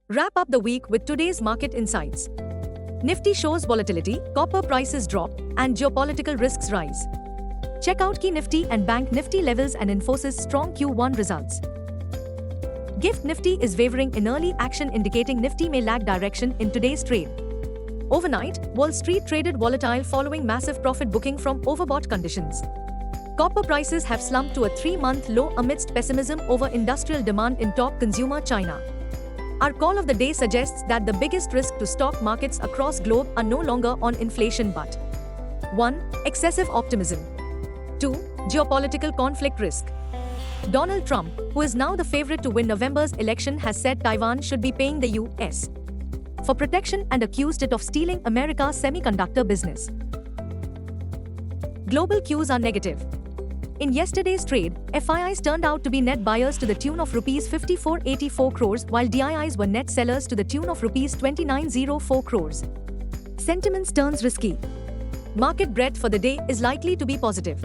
Wrap up the week with today's market insights. Nifty shows volatility, copper prices drop, and geopolitical risks rise. Check out key Nifty and Bank Nifty levels and Infosys strong Q1 results. Gift Nifty is wavering in early action, indicating Nifty may lag direction in today's trade. Overnight, Wall Street traded volatile following massive profit booking from overbought conditions. Copper prices have slumped to a 3-month low amidst pessimism over industrial demand in top consumer China. Our call of the day suggests that the biggest risk to stock markets across globe are no longer on inflation but 1. Excessive optimism. 2. Geopolitical conflict risk. Donald Trump, who is now the favorite to win November's election, has said Taiwan should be paying the US for protection and accused it of stealing America's semiconductor business. Global cues are negative. In yesterday's trade, FIIs turned out to be net buyers to the tune of Rs 5484 crores while DIIs were net sellers to the tune of Rs 2904 crores. Sentiments turns risky. Market breadth for the day is likely to be positive.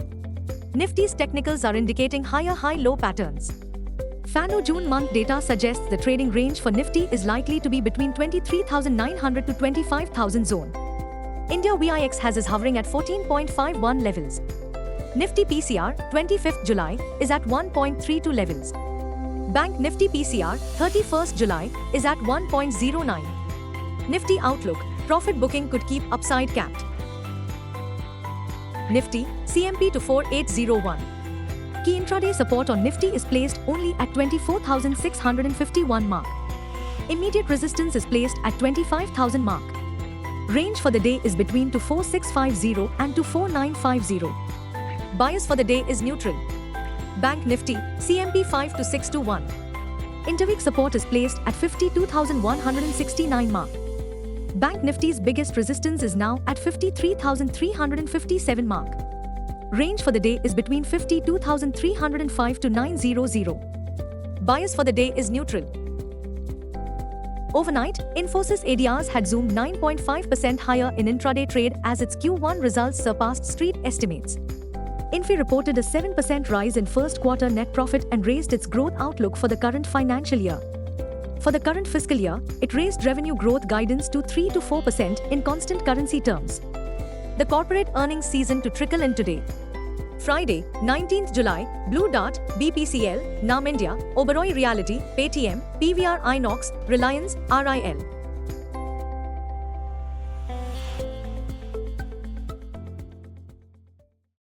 Nifty's technicals are indicating higher high-low patterns. FANO June month data suggests the trading range for Nifty is likely to be between 23,900 to 25,000 zone. India VIX has is hovering at 14.51 levels. Nifty PCR, 25th July, is at 1.32 levels. Bank Nifty PCR, 31st July, is at 1.09. Nifty outlook, profit booking could keep upside capped. Nifty, CMP to 4801. Key intraday support on Nifty is placed only at 24,651 mark. Immediate resistance is placed at 25,000 mark. Range for the day is between 24650 and 24950. Bias for the day is neutral. Bank Nifty, CMP 5 to 621. Interweek support is placed at 52,169 mark. Bank Nifty's biggest resistance is now at 53,357 mark. Range for the day is between 52,305 to 900. Bias for the day is neutral. Overnight, Infosys ADRs had zoomed 9.5% higher in intraday trade as its Q1 results surpassed street estimates. Infy reported a 7% rise in first quarter net profit and raised its growth outlook for the current financial year. For the current fiscal year, it raised revenue growth guidance to 3 to 4% in constant currency terms. The corporate earnings season to trickle in today. Friday, 19th July, Blue Dart, BPCL, NAM India, Oberoi Realty, Paytm, PVR Inox, Reliance, RIL.